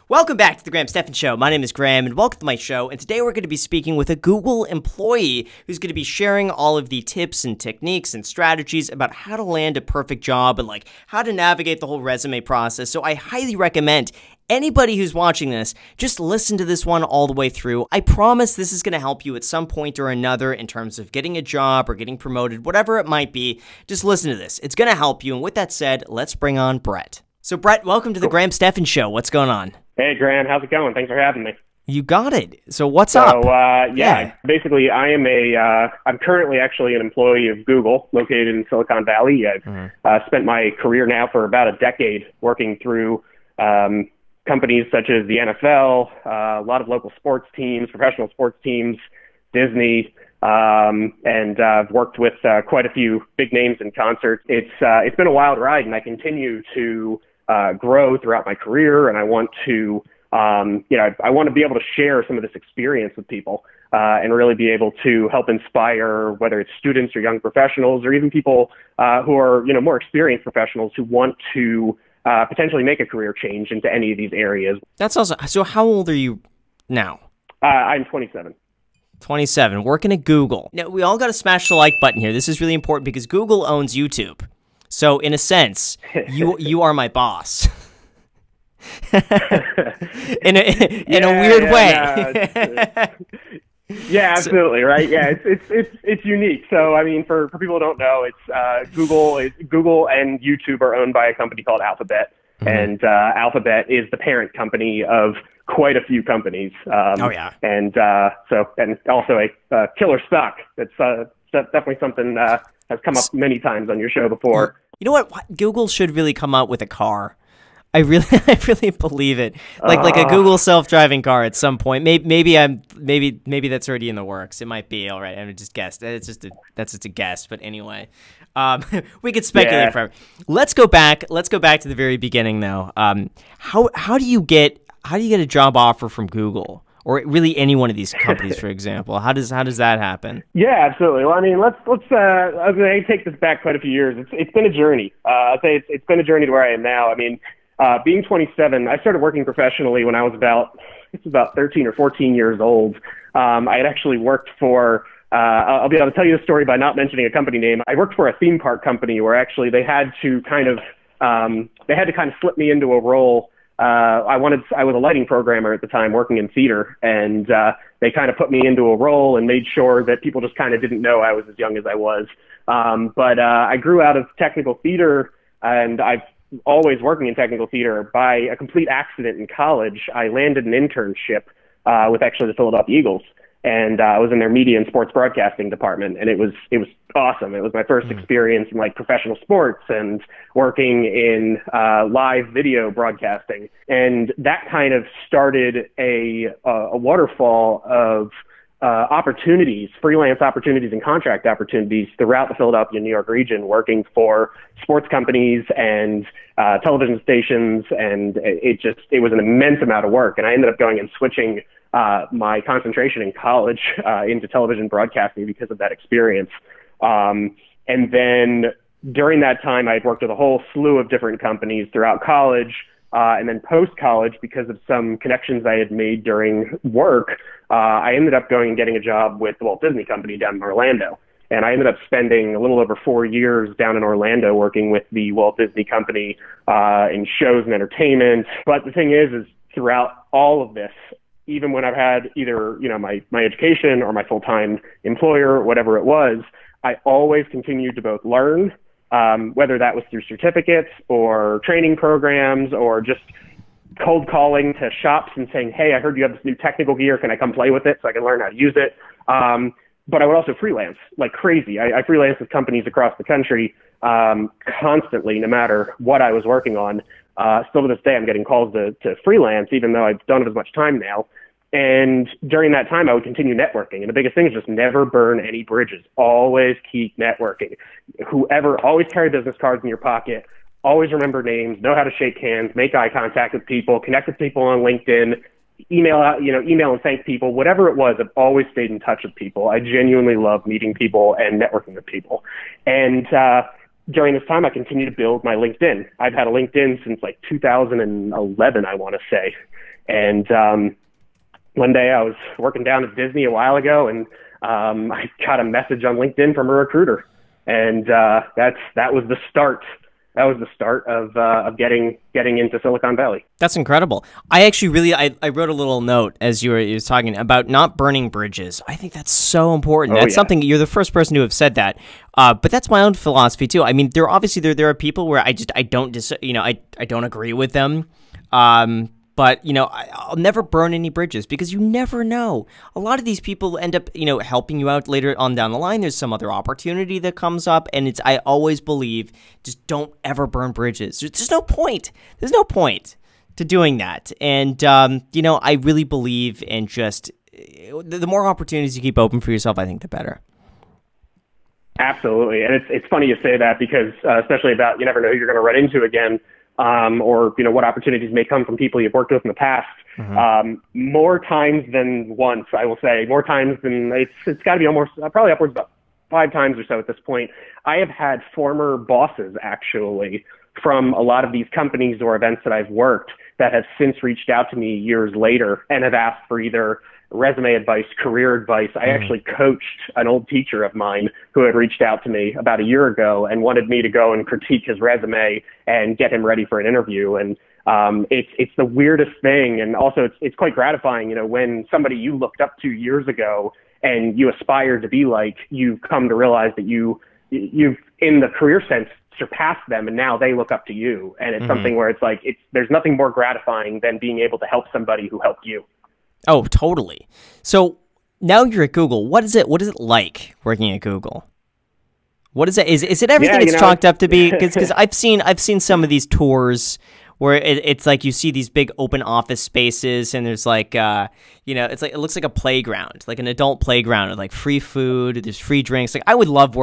Welcome back to the Stephan Show. My name is Graham, and welcome to my show. And today we're going to be speaking with a Google employee who's going to be sharing all of the tips and techniques and strategies about how to land a perfect job and like how to navigate the whole resume process. So I highly recommend anybody who's watching this, just listen to this one all the way through. I promise this is going to help you at some point or another in terms of getting a job or getting promoted, whatever it might be. Just listen to this. It's going to help you. And with that said, let's bring on Brett. So Brett, welcome to the Stephan Show. What's going on? Hey, Graham, how's it going? Thanks for having me. You got it. So what's up? Basically, I'm currently actually an employee of Google, located in Silicon Valley. I've spent my career now for about a decade working through companies such as the NFL, a lot of local sports teams, professional sports teams, Disney, and I've worked with quite a few big names in concerts. It's been a wild ride, and I continue to grow throughout my career, and I want to, I want to be able to share some of this experience with people and really be able to help inspire, whether it's students or young professionals, or even people who are, more experienced professionals who want to potentially make a career change into any of these areas. That's awesome. So how old are you now? I'm 27. 27, working at Google. Now, we all got to smash the like button here. This is really important because Google owns YouTube. So, in a sense, you are my boss. in a weird way. Yeah, absolutely, right? Yeah, it's unique. So, I mean, for people who don't know, it's Google and YouTube are owned by a company called Alphabet, and Alphabet is the parent company of quite a few companies. And also a killer stock. That's definitely something has come up many times on your show before. You know what? Google should really come out with a car. I really believe it. Like a Google self-driving car at some point. Maybe that's already in the works. It might be. All right, I just guessed. That's just a guess. But anyway, we could speculate forever. Let's go back to the very beginning though. How do you get a job offer from Google? Or really any one of these companies, for example. How does that happen? Yeah, absolutely. Well, I mean, let's take this back quite a few years. It's been a journey. I'd say it's been a journey to where I am now. I mean, being 27, I started working professionally when I was about 13 or 14 years old. I had actually worked for. I'll be able to tell you the story by not mentioning a company name. I worked for a theme park company where actually they had to kind of slip me into a role. I was a lighting programmer at the time working in theater, and they kind of put me into a role and made sure that people just kind of didn't know I was as young as I was. But I grew out of technical theater, and I've always working in technical theater. By a complete accident in college, I landed an internship with actually the Philadelphia Eagles. And I was in their media and sports broadcasting department, and it was awesome. It was my first experience in like professional sports and working in live video broadcasting, and that kind of started a waterfall of opportunities, freelance opportunities, and contract opportunities throughout the Philadelphia and New York region, working for sports companies and television stations, and it was an immense amount of work. And I ended up going and switching my concentration in college into television broadcasting because of that experience. And then during that time, I had worked with a whole slew of different companies throughout college. And then post-college, because of some connections I had made during work, I ended up going and getting a job with the Walt Disney Company down in Orlando. And I ended up spending a little over 4 years down in Orlando working with the Walt Disney Company in shows and entertainment. But the thing is throughout all of this, even when I've had either, my education or my full-time employer, or whatever it was, I always continued to both learn, whether that was through certificates or training programs or just cold calling to shops and saying, hey, I heard you have this new technical gear. Can I come play with it so I can learn how to use it? But I would also freelance like crazy. I freelanced with companies across the country constantly, no matter what I was working on. Still to this day, I'm getting calls to freelance, even though I don't have as much time now. And during that time, I would continue networking. And the biggest thing is just never burn any bridges. Always keep networking. Always carry business cards in your pocket. Always remember names, know how to shake hands, make eye contact with people, connect with people on LinkedIn, email and thank people. Whatever it was, I've always stayed in touch with people. I genuinely love meeting people and networking with people. And during this time, I continued to build my LinkedIn. I've had a LinkedIn since like 2011, I want to say. And one day I was working down at Disney a while ago, and I got a message on LinkedIn from a recruiter, and that was the start. That was the start of getting into Silicon Valley. That's incredible. I actually I wrote a little note as you were talking about not burning bridges. I think that's so important. That's something, you're the first person to have said that. But that's my own philosophy too. I mean, there are people where I don't agree with them. But, I'll never burn any bridges because you never know. A lot of these people end up, helping you out later on down the line. There's some other opportunity that comes up. And I always believe, just don't ever burn bridges. There's no point. There's no point to doing that. And, I really believe in just the more opportunities you keep open for yourself, I think the better. Absolutely. And it's funny you say that because especially about you never know who you're going to run into again. Or what opportunities may come from people you've worked with in the past. Mm-hmm. More times than once, I will say, more times than it's got to be almost probably upwards about 5 times or so at this point. I have had former bosses actually from a lot of these companies or events that I've worked that have since reached out to me years later and have asked for either resume advice, career advice. I actually coached an old teacher of mine who had reached out to me about a year ago and wanted me to go and critique his resume and get him ready for an interview. And it's the weirdest thing. And also it's quite gratifying, when somebody you looked up to years ago and you aspired to be like, you've come to realize that you've in the career sense surpassed them and now they look up to you. And it's something where it's like, there's nothing more gratifying than being able to help somebody who helped you. Oh, totally. So now you're at Google. What is it like working at Google? What is it? Is it everything it's chalked up to be? Because I've seen some of these tours where it's like you see these big open office spaces and there's like it's like it looks like a playground, like an adult playground with like free food. There's free drinks. Like I would love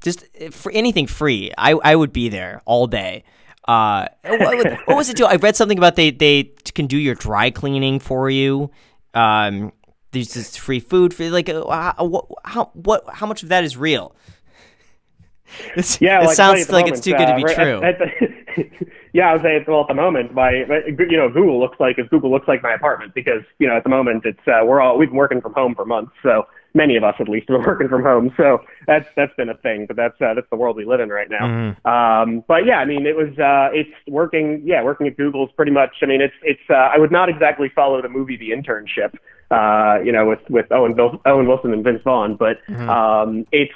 just for anything free. I would be there all day. What was it too? I read something about they can do your dry cleaning for you. There's just free food for how much of that is real? It sounds like it's too good to be true. Yeah, I would say at the moment, Google looks like my apartment because at the moment it's we've been working from home for months, so many of us at least are working from home, so that's been a thing. But that's the world we live in right now. Mm-hmm. But yeah, I mean, it's working. Yeah, working at Google is pretty much. I mean, it's I would not exactly follow the movie The Internship. With Owen Wilson and Vince Vaughn, but they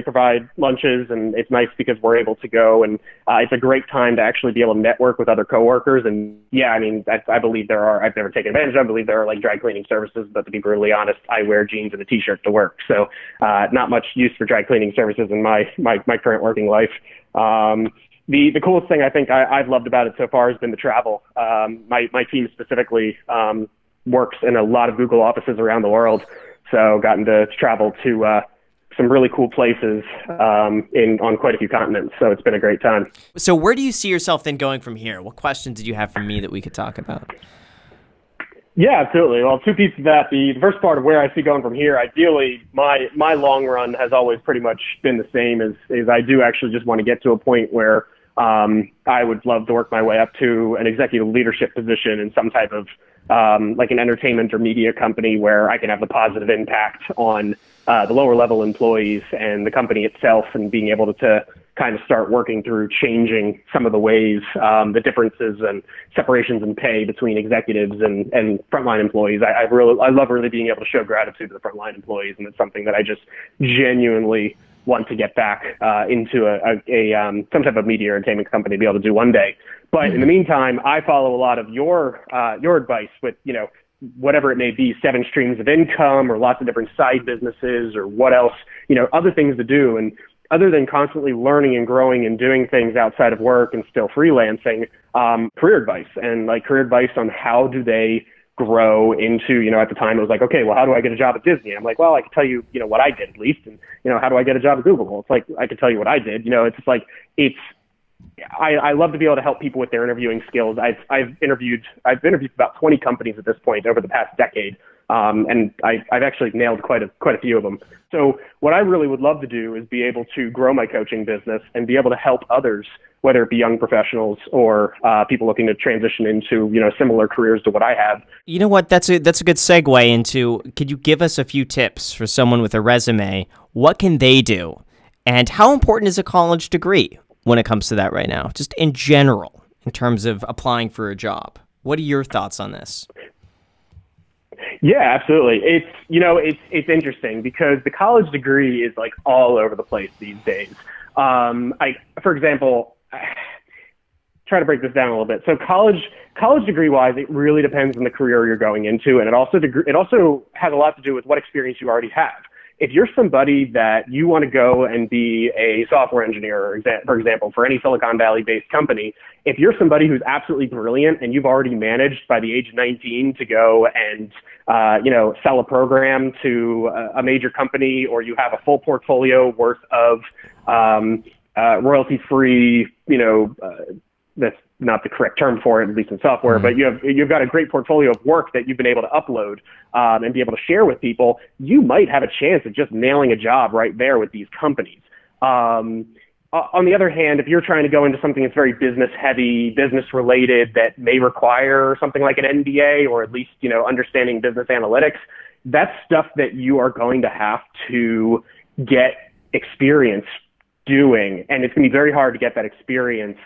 provide lunches and it's nice because we're able to go and it's a great time to actually be able to network with other coworkers. And yeah, I mean, I believe I've never taken advantage of. I believe there are like dry cleaning services, but to be brutally honest, I wear jeans and a t-shirt to work, so not much use for dry cleaning services in my current working life. The coolest thing I think I've loved about it so far has been the travel. My team specifically works in a lot of Google offices around the world, so gotten to travel to some really cool places on quite a few continents. So it's been a great time. So where do you see yourself then going from here? What questions did you have for me that we could talk about? Yeah, absolutely. Well, 2 pieces of that. The first part of where I see going from here, ideally, my long run has always pretty much been the same. Is I do actually just want to get to a point where I would love to work my way up to an executive leadership position in some type of like an entertainment or media company where I can have a positive impact on the lower level employees and the company itself, and being able to kind of start working through changing some of the ways, the differences and separations in pay between executives and frontline employees. I love really being able to show gratitude to the frontline employees, and it's something that I just genuinely want to get back into some type of media or entertainment company to be able to do one day. But in the meantime, I follow a lot of your advice with, whatever it may be, 7 streams of income or lots of different side businesses or what else, other things to do. And other than constantly learning and growing and doing things outside of work and still freelancing, career advice on how do they grow into, at the time it was like, okay, well, how do I get a job at Disney? I'm like, well, I can tell you, what I did at least. And, how do I get a job at Google? Well, it's like, I can tell you what I did. It's just like, I love to be able to help people with their interviewing skills. I've interviewed about 20 companies at this point over the past decade. And I've actually nailed quite a few of them. So what I really would love to do is be able to grow my coaching business and be able to help others, whether it be young professionals or people looking to transition into, similar careers to what I have. You know what? That's a good segue into, could you give us a few tips for someone with a resume? What can they do? And how important is a college degree when it comes to that right now? Just in general, in terms of applying for a job. What are your thoughts on this? Yeah, absolutely. It's interesting because the college degree is like all over the place these days. For example, try to break this down a little bit. So college degree wise, it really depends on the career you're going into, and it also has a lot to do with what experience you already have. If you're somebody that you want to go and be a software engineer, for example, for any Silicon Valley based company, if you're somebody who's absolutely brilliant and you've already managed by the age of 19 to go and sell a program to a major company, or you have a full portfolio worth of royalty free, that's not the correct term for it, at least in software, but you've got a great portfolio of work that you've been able to upload and be able to share with people, you might have a chance of just nailing a job right there with these companies. On the other hand, if you're trying to go into something that's very business heavy, business related, that may require something like an MBA or at least, understanding business analytics, that's stuff that you are going to have to get experience doing. And it's going to be very hard to get that experience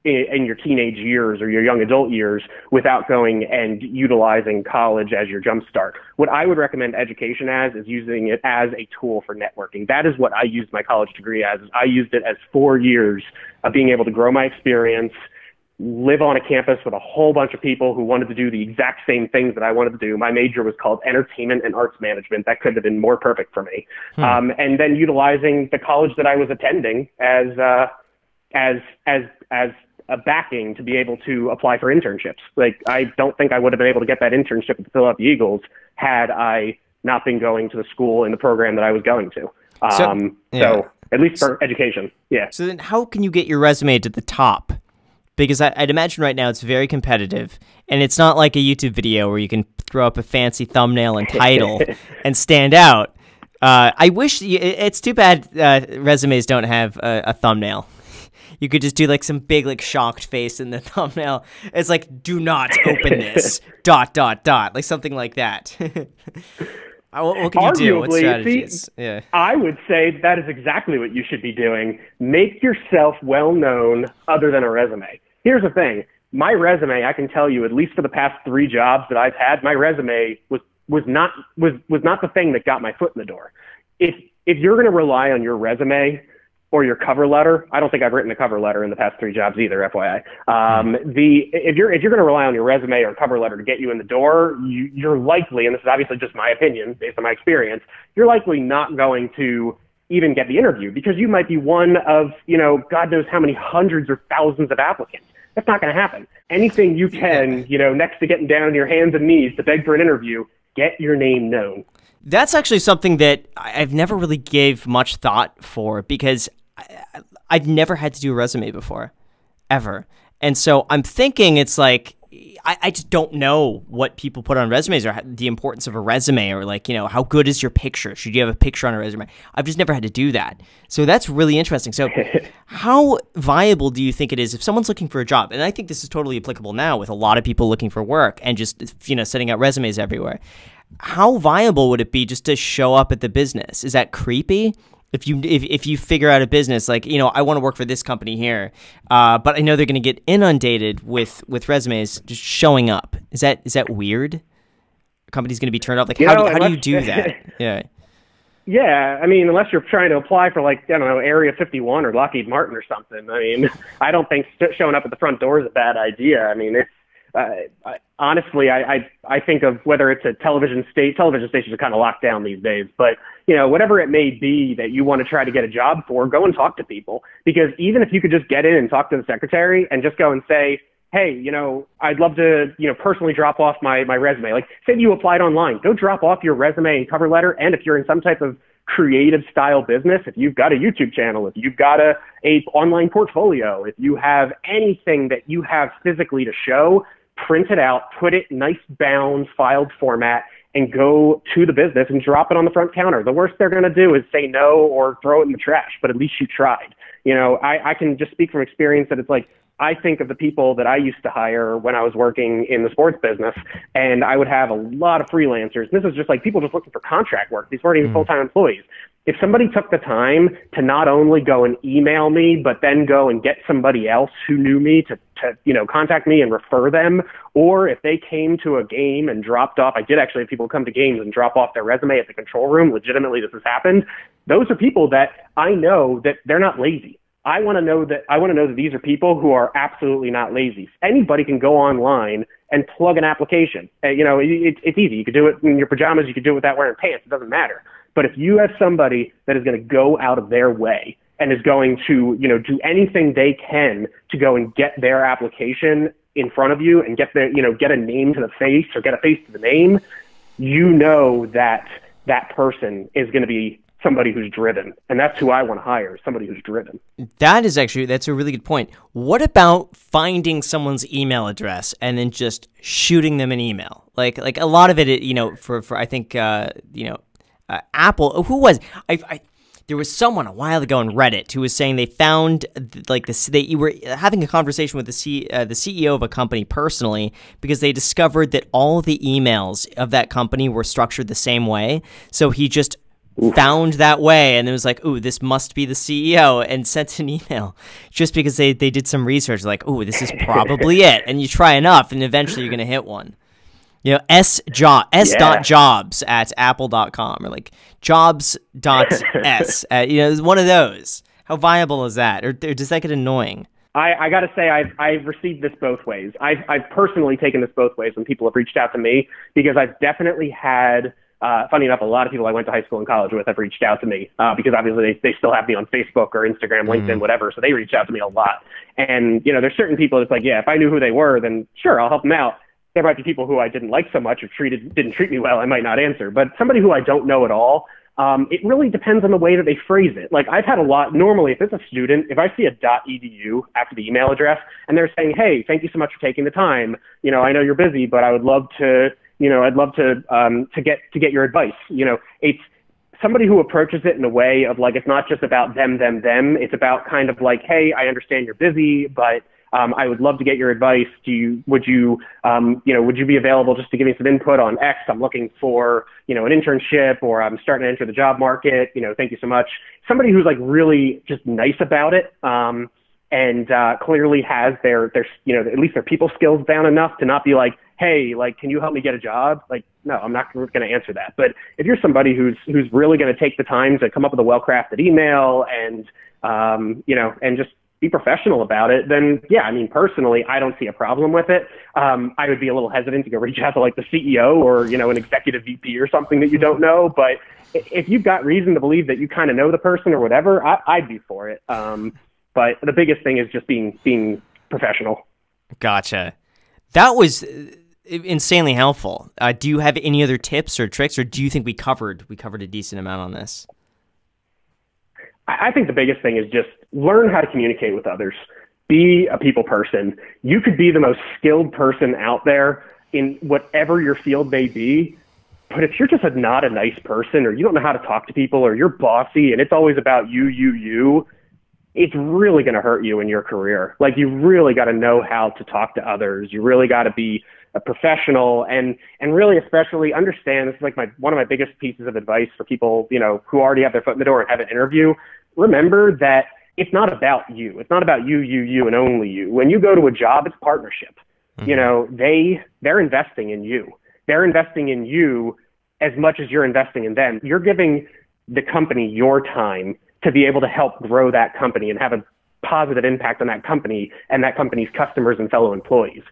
in your teenage years or your young adult years without going and utilizing college as your jumpstart. What I would recommend education as is using it as a tool for networking. That is what I used my college degree as. I used it as 4 years of being able to grow my experience, live on a campus with a whole bunch of people who wanted to do the exact same things that I wanted to do. My major was called entertainment and arts management. That could have been more perfect for me. And then utilizing the college that I was attending as a backing to be able to apply for internships. Like, I don't think I would have been able to get that internship at the Philadelphia Eagles had I not been going to the school in the program that I was going to. So at least for education. Yeah. So then how can you get your resume to the top? Because I'd imagine right now it's very competitive, and it's not like a YouTube video where you can throw up a fancy thumbnail and title and stand out. I wish it's too bad resumes don't have a thumbnail. You could just do like some big like shocked face in the thumbnail. It's like, do not open this, ... like something like that. What can you do? What strategies? Yeah. I would say that is exactly what you should be doing. Make yourself well known other than a resume. Here's the thing. My resume, I can tell you, at least for the past 3 jobs that I've had, my resume was not the thing that got my foot in the door. If you're going to rely on your resume or your cover letter, I don't think I've written a cover letter in the past 3 jobs either, FYI. If you're going to rely on your resume or cover letter to get you in the door, you're likely, and this is obviously just my opinion based on my experience, you're likely not going to even get the interview because you might be one of, God knows how many hundreds or thousands of applicants. That's not going to happen. Anything you can, next to getting down on your hands and knees to beg for an interview, get your name known. That's actually something that I've never really gave much thought for because I've never had to do a resume before, ever. And so I'm thinking it's like, I just don't know what people put on resumes or the importance of a resume or like, how good is your picture? Should you have a picture on a resume? I've just never had to do that. So that's really interesting. So how viable do you think it is if someone's looking for a job? And I think this is totally applicable now with a lot of people looking for work and just, sending out resumes everywhere. How viable would it be just to show up at the business? Is that creepy? If you figure out a business like, I want to work for this company here, but I know they're going to get inundated with resumes just showing up. Is that weird? A company's going to be turned off. Like, how do you do that? Yeah. Yeah, I mean, unless you're trying to apply for like, Area 51 or Lockheed Martin or something. I mean, I don't think showing up at the front door is a bad idea. I mean, honestly, I think of whether it's a television stations are kind of locked down these days, but whatever it may be that you want to try to get a job for, go and talk to people. Because even if you could just get in and talk to the secretary and just go and say, hey, I'd love to, personally drop off my resume. Like, say you applied online, go drop off your resume and cover letter. And if you're in some type of creative style business, if you've got a YouTube channel, if you've got a online portfolio, if you have anything that you have physically to show, print it out, put it in nice bound filed format, and go to the business and drop it on the front counter. The worst they're going to do is say no or throw it in the trash, but at least you tried. I can just speak from experience that it's like, I think of the people that I used to hire when I was working in the sports business, and I would have a lot of freelancers. This is just like people just looking for contract work. These weren't even full-time employees. If somebody took the time to not only go and email me, but then go and get somebody else who knew me to contact me and refer them, or if they came to a game and dropped off, I did actually have people come to games and drop off their resume at the control room. Legitimately, this has happened. Those are people that I know that they're not lazy. I want to know that these are people who are absolutely not lazy. Anybody can go online and plug an application. It's easy. You could do it in your pajamas. You could do it without wearing pants. It doesn't matter. But if you have somebody that is going to go out of their way and is going to, do anything they can to go and get their application in front of you and get a name to the face or get a face to the name, that person is going to be somebody who's driven. And that's who I want to hire, somebody who's driven. That's a really good point. What about finding someone's email address and then just shooting them an email? Like a lot of it, for I think, Apple, who was, there was someone a while ago on Reddit who was saying they found they were having a conversation with the CEO of a company personally because they discovered that all the emails of that company were structured the same way. So he just found that way and it was like, ooh, this must be the CEO, and sent an email just because they did some research like, ooh, this is probably it. And you try enough and eventually you're going to hit one. S.jobs at apple.com or like jobs.s. One of those. How viable is that? Or does that get annoying? I got to say, I've received this both ways. I've personally taken this both ways when people have reached out to me, because I've definitely had, funny enough, a lot of people I went to high school and college with have reached out to me because obviously they still have me on Facebook or Instagram, LinkedIn, whatever. So they reach out to me a lot. And, there's certain people that's like, yeah, if I knew who they were, then sure, I'll help them out. There might be people who I didn't like so much or didn't treat me well, I might not answer. But somebody who I don't know at all, it really depends on the way that they phrase it. Like I've had a lot, normally if it's a student, if I see a .edu after the email address and they're saying, hey, thank you so much for taking the time. I know you're busy, but I would love to, to get your advice. It's somebody who approaches it in a way of like, it's not just about them. It's about kind of like, hey, I understand you're busy, but I would love to get your advice. Would you be available just to give me some input on X? I'm looking for, an internship, or I'm starting to enter the job market. Thank you so much. Somebody who's like really just nice about it. And clearly has their, at least their people skills down enough to not be like, hey, like, can you help me get a job? Like, no, I'm not going to answer that. But if you're somebody who's really going to take the time to come up with a well-crafted email and, and just be professional about it, then yeah, I mean, personally, I don't see a problem with it. I would be a little hesitant to go reach out to like the CEO or, an executive VP or something that you don't know. But if you've got reason to believe that you kind of know the person or whatever, I'd be for it. But the biggest thing is just being professional. Gotcha. That was insanely helpful. Do you have any other tips or tricks, or do you think we covered a decent amount on this? I think the biggest thing is just learn how to communicate with others. Be a people person. You could be the most skilled person out there in whatever your field may be, but if you're just not a nice person, or you don't know how to talk to people, or you're bossy and it's always about you, it's really going to hurt you in your career. Like, you really got to know how to talk to others. You really got to be a professional and really especially understand, this is like one of my biggest pieces of advice for people, who already have their foot in the door and have an interview. Remember that it's not about you. It's not about you and only you. When you go to a job, it's partnership. Mm-hmm. They're investing in you. They're investing in you as much as you're investing in them. You're giving the company your time to be able to help grow that company and have a positive impact on that company and that company's customers and fellow employees.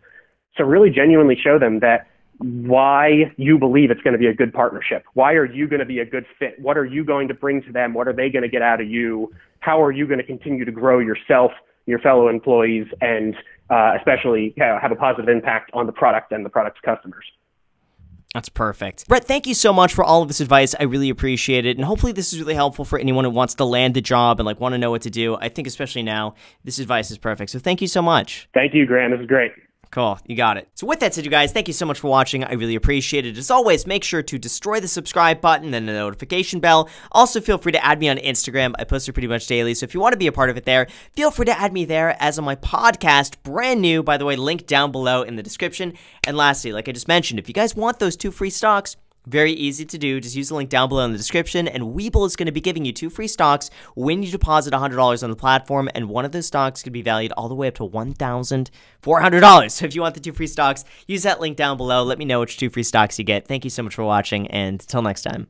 So really genuinely show them that why you believe it's going to be a good partnership. Why are you going to be a good fit? What are you going to bring to them? What are they going to get out of you? How are you going to continue to grow yourself, your fellow employees, and especially have a positive impact on the product and the product's customers? That's perfect. Brett, thank you so much for all of this advice. I really appreciate it. And hopefully this is really helpful for anyone who wants to land a job and want to know what to do. I think especially now, this advice is perfect. So thank you so much. Thank you, Graham. This is great. Cool, you got it. So with that said, you guys, thank you so much for watching. I really appreciate it. As always, make sure to destroy the subscribe button and the notification bell. Also, feel free to add me on Instagram. I post it pretty much daily, so if you want to be a part of it there, feel free to add me there, as on my podcast, brand new, by the way, link down below in the description. And lastly, like I just mentioned, if you guys want those 2 free stocks, very easy to do. Just use the link down below in the description, and Webull is going to be giving you 2 free stocks when you deposit $100 on the platform, and one of those stocks could be valued all the way up to $1,400. So if you want the 2 free stocks, use that link down below. Let me know which 2 free stocks you get. Thank you so much for watching, and until next time.